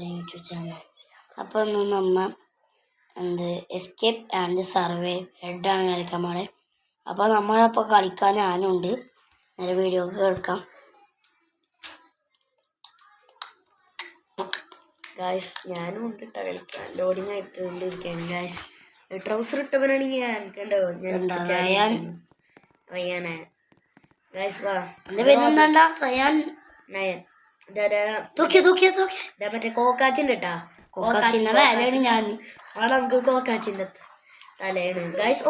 YouTube channel. അപ്പോൾ ഇന്ന് നമ്മൾ എസ്കേപ്പ് ആൻഡ് സർവേ ഹെഡാണ് കളിക്കാൻ പോണേ. അപ്പോൾ നമ്മളപ്പോൾ കളിക്കാൻ ഞാനുണ്ട്. നേരെ വീഡിയോ കേൾക്കാം. ഗായ്സ് ഞാനും ഉണ്ട് കേട്ടോ കളിക്കാൻ. ലോഡിങ് ആയിട്ടിരിക്കുകയാണ് ഗായ്സ്. ട്രൗസർ ഇട്ടവനാണെങ്കിൽ റയ്യാനെ ഗായ്സ് വാ. എൻ്റെ പേരെന്താ? റയാൻ നയൻ. മറ്റേ കോക്കാച്ചിന്റെ കേട്ടാ. കോക്കാച്ചിന്റെ വേലയാണ് ഞാൻ. അവിടെ നമുക്ക് കോക്കാച്ചിന്റെ തലയാണ് ഗായ്സ്.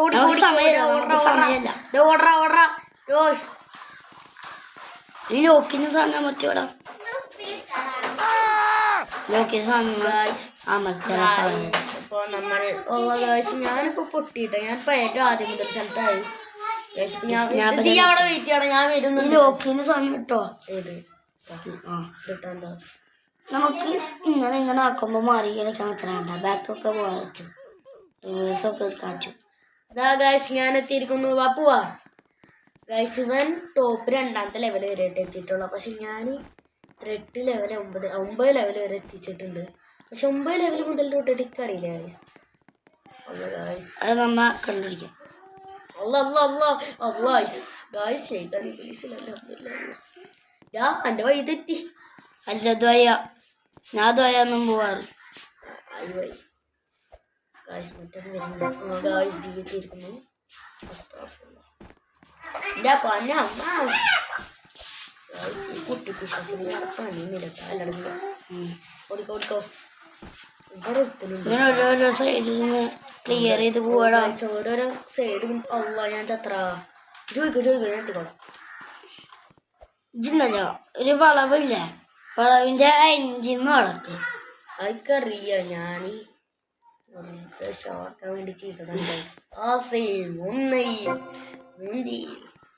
ഈ ലോക്കിന് സാധനം മറ്റോടാ. ലോക്കിന് സാധനം ഇപ്പൊ നമ്മൾ ഞാനിപ്പോ പൊട്ടിയിട്ട. ഞാനിപ്പോ ഏറ്റവും ആദ്യം മുതൽ സ്ഥലത്തായി. അവിടെ വെയിറ്റ് ചെയ്യണം, ഞാൻ വരുന്നു. ലോക്കിന് സാധനം കിട്ടോ? ഏത് എന്താ നമുക്ക് ഇങ്ങനെ ആക്കുമ്പോ മാറി കളിക്കാൻ പറ്റണ്ട. ബാക്കൊക്കെ പോകാൻ പറ്റും, റിവേഴ്സൊക്കെ എടുക്കാൻ പറ്റും. ഇതാ ഗായ്സ് ഞാൻ എത്തിയിരിക്കുന്നു. വാപ്പുവാ ഗായ്സ്. ഇവൻ ടോപ്പ് 2ാമത്തെ ലെവൽ വരെ എത്തിയിട്ടുള്ളു. പക്ഷെ ഞാൻ 8 ലെവൽ 9 ലെവൽ വരെ എത്തിച്ചിട്ടുണ്ട്. പക്ഷെ 9 ലെവൽ മുതൽ തൊട്ടിട്ട് എനിക്കറിയില്ല ഗായ്സ്. അത് നമ്മ കണ്ടിരിക്കും. എന്റെ വഴി തെറ്റി. അല്ല ദ്വയ, ഞാൻ ദ്വയൊന്നും പോവാറ്. ഓരോരോ സൈഡിൽ നിന്ന് ക്ലിയർ ചെയ്ത് പോവാടാ. ഓരോരോ സൈഡ്. ഞാൻ ചത്ര ചോദിക്കോ ഞാൻ എത്തിക്കോളാം. ഇതുണ്ടല്ലോ ഒരു വളവില്ലേ, വളവിന്റെ എഞ്ചിന്ന് വളക്ക്. അതൊക്കറിയാം. ഞാൻ ഷോർക്കാൻ വേണ്ടി ചെയ്തതാണ്.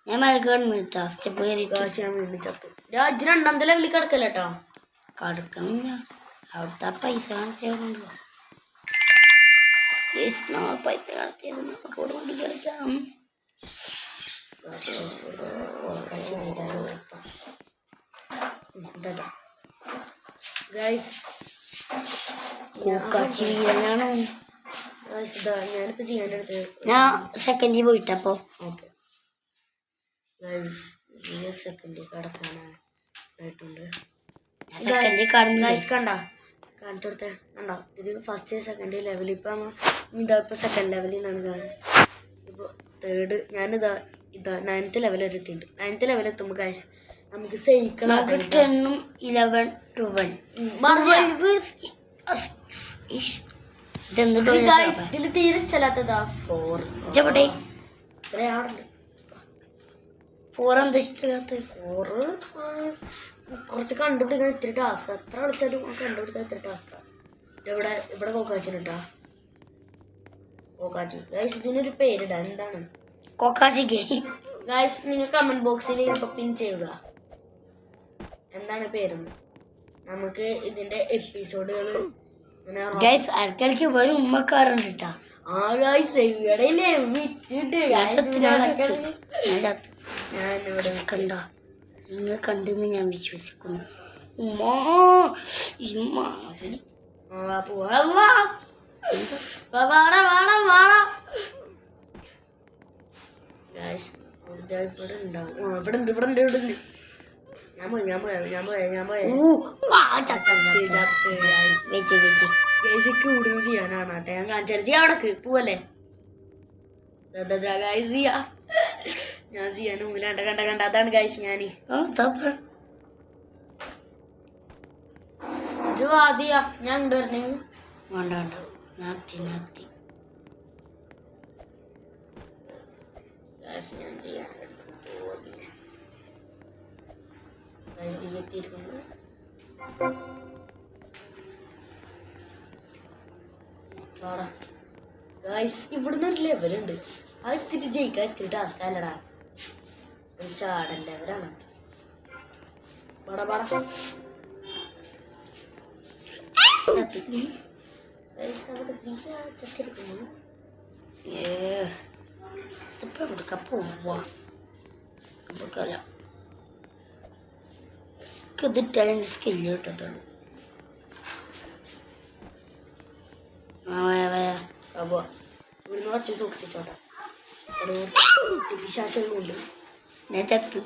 ഞാൻ മരക്ക് കിടന്നിട്ടാ സ്റ്റെപ്പ് കയറി. ഞാൻ വീണ്ടും ചത്തു. 2ാമത്തെ ലെവലിൽ കിടക്കല്ലോ കേട്ടോ. കിടക്കണില്ല, അവിടുത്തെ പൈസ കാണിച്ചോ. പൈസ കാണിച്ചോട് കൂടി കളിക്കാം. ഞാനിപ്പോ ചെയ്യാനെടുത്ത് ഞാൻ സെക്കൻഡിൽ പോയിട്ടപ്പോ സെക്കൻഡിൽ കടക്കാനായിട്ടുണ്ട്. കണ്ട കാണിച്ചു കൊടുത്തേ കണ്ടോ. ഇത് ഫസ്റ്റ് സെക്കൻഡ് ലെവൽ. ഇപ്പം ഇതാ ഇപ്പൊ സെക്കൻഡ് ലെവലിൽ നിന്നാണ്. ഇപ്പോൾ തേർഡ്. ഞാനിതാ 9th ലെവൽ വരെ എത്തിയിട്ടുണ്ട്. 9th ലെവൽ എത്തുമ്പോൾ ഗായ്സ് നമുക്ക് സഹിക്കണം. 10, 11, 12. ഇതിൽ തീരെ സ്ഥലത്തതാ 4. 4 എന്താ ഇഷ്ടമില്ലാത്ത? 4 കുറച്ച് കണ്ടുപിടിക്കാൻ ഇത്തിരി ടാസ്ക്. എത്ര കളിച്ചാലും കണ്ടുപിടിക്കാൻ ഇത്തിരി ടാസ്കാ. ഇവിടെ കോക്കാച്ചിട്ടാ. കോക്കാച്ചി ഗൈസ്. ഇതിനൊരു പേരിടാ. എന്താണ് കോക്കാച്ചി ഗെയിം ഗൈസ്? നിങ്ങൾ കമന്റ് ബോക്സിൽ പിൻ ചെയ്യുക എന്താണ് പേരെന്ന്. നമുക്ക് ഇതിന്റെ എപ്പിസോഡുകൾ ഇടയ്ക്ക് വരും ഉമ്മക്കാറുണ്ട് കേട്ടാ. ആ ഗൈസ് ഇവിടെയില്ലേ വിറ്റിട്ട് ഞാനിവിടെ കണ്ട നിങ്ങൾ കണ്ടെന്ന് ഞാൻ വിശ്വസിക്കുന്നു. കൂടുതൽ ചെയ്യാനാണ് കേട്ടോ. ഞാൻ കാണിച്ചു അവിടെ പോവല്ലേ. ഞാൻ ചെയ്യാൻ മുമ്പിലാണ്ട കണ്ട അതാണ് ഗൈസ്. ഞാന് ഞാൻ കൊണ്ടുവരണേ. വേണ്ട നാത്തി ഞാൻ ചെയ്യാൻ എത്തിയിരിക്കുന്നു. ഇവിടുന്ന് ഒരു ലെവലുണ്ട്. അത് ഇത്തിരി ജയിക്കാൻ ഇത്തിരി ടാസ്ക് അല്ലടാ. ഒരു ചാടൻ ലെവലാണ്. പോവാ ഇതിട്ടാൽ സ്കില്ല് കിട്ടത്തുള്ളൂ. അപ്പോൾ ഇവിടുന്ന് കുറച്ച് സൂക്ഷിച്ചോട്ടെ. അവിടെ കുട്ടിപ്പിശാശകളുണ്ട്. ഞാൻ ചത്തു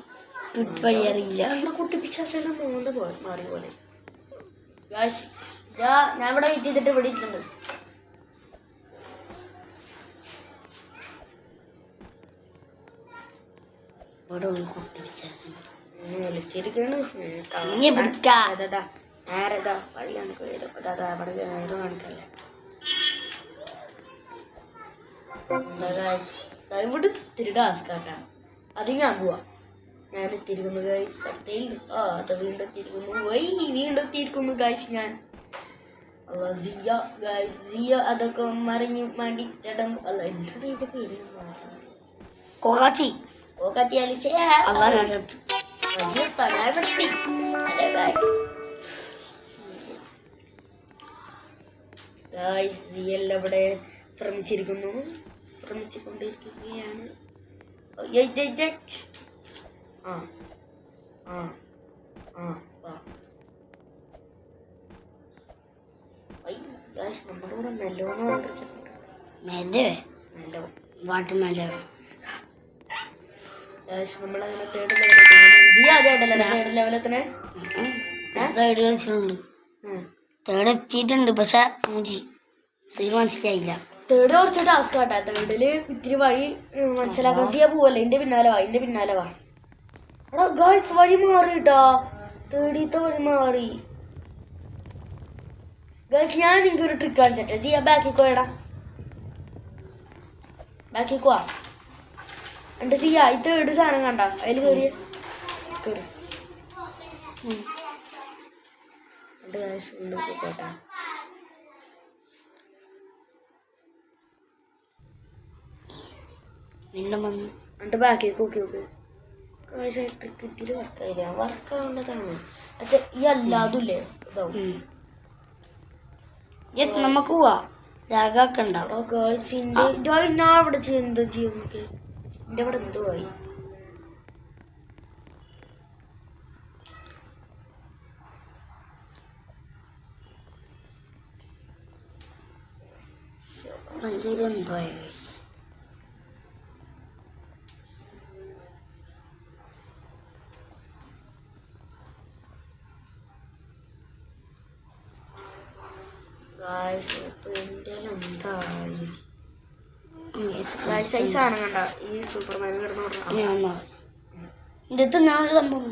വഴി അറിയില്ല. നമ്മുടെ കുട്ടിപ്പിശാശകളുടെ മോന്ത മാറിയ പോലെ. ഞാൻ ഇവിടെ വെയിറ്റ് ചെയ്തിട്ട് ഇവിടെ ഇരിക്കുന്നുണ്ട്. ഇവിടെ ഉള്ള കുട്ടി വിശ്വാസങ്ങൾ വിളിച്ചിരിക്കാണ്. നേരതാ വഴി കാണിക്കും വരും. അതാ അവിടെ കയറ് കാണിക്കല്ലേ. ഇവിടെ ഇത്തിരി ടാസ്ക് കാട്ടാ. അത് ഞാൻ പോവാ. ഞാൻ എത്തിയിരിക്കുന്നു ഗൈസ്. അടുത്തയിൽ അത് വീണ്ടും എത്തിയിരിക്കുന്നു. വീണ്ടും എത്തിയിരിക്കുന്നു ഗൈസ്. ഞാൻ സിയ ഗൈസ്. സിയ അതൊക്കെ മറിഞ്ഞ് മടിച്ചടം അല്ല എന്താണ് ഇതിന്റെ പേര്? കോക്കാച്ചി അലിച്ചേ ഇവിടെ ശ്രമിച്ചുകൊണ്ടിരിക്കുകയാണ്. നമ്മുടെ കൂടെ മെല്ലോ എന്ന് പറഞ്ഞിട്ടുണ്ട്. മെല്ലെ മെല്ലോ വാട്ടർ മെല്ലെ നമ്മളങ്ങനെ തേർഡ് ലെവലെത്തണേ. തേർഡ് കളിച്ചിട്ടുണ്ട്. തേർഡ് എത്തിയിട്ടുണ്ട്. പക്ഷെ മൂഞ്ചി മനസ്സിലായില്ല. തേർഡ് കുറച്ച് ടാസ്ക് കാട്ടാ. തേർഡില് ഇത്തിരി വഴി മനസ്സിലാക്കാൻ ചെയ്യാൻ പോവല്ലേ. എന്റെ പിന്നാലെ വാ എടാ ഗൈസ്. വഴി മാറിട്ടാ. തേർഡിത്തെ വഴി മാറി ഗൈസ്. ഞാൻ നിങ്ങൾക്ക് ഒരു ട്രിക്ക് കാണിച്ചിട്ടെ. ചെയ്യാ ബാക്കിക്കോ. എടാ ബാക്കിക്കോ. എന്റെ ചെയ്യാ ഈ തേർഡ് സാധനം കണ്ട അതിൽ കയറി പോട്ടെ. വീണ്ടും വന്നു എന്നിട്ട് ബാക്കിലേക്ക് ഓക്കെ ട്രിക്ക് ഇതിൽ വർക്കായില്ല. വർക്കാവേണ്ടതാണ്. പക്ഷെ ഈ അല്ലാതുല്ലേ ഇതാവും. നമുക്ക് പോവാ. ജാഗൊക്കെ ഉണ്ടാവും. ഞാൻ ഇവിടെ എന്താ ചെയ്യും നോക്കി. എന്റെ അവിടെ എന്തോ ആയി. എന്തോ ആയി. സാധനം കണ്ട ഈ സൂപ്പർമാൻ കിടന്നു ഇന്നത്തെ നാളെ സംഭവം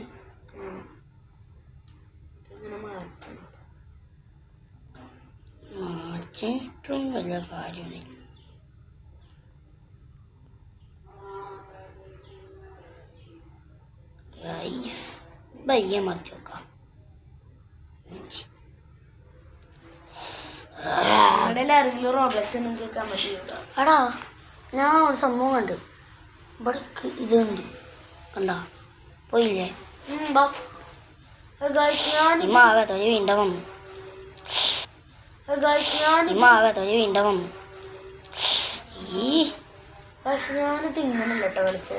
മാറ്റിയിട്ടും വലിയ കാര്യമില്ല. ബയ്യ മറിച്ച് വെക്കാം. എടാ ഞാൻ ഒരു സംഭവം കണ്ട്. ഇവിടെ ഇതുണ്ട് കണ്ട പോയില്ലേ? ആകാത്തൊരു വീണ്ടും വന്നു. ആകാത്തൊരു വീണ്ടും വന്നു. ഞാനിത് ഇങ്ങനല്ല കേട്ടോ കളിച്ചത്.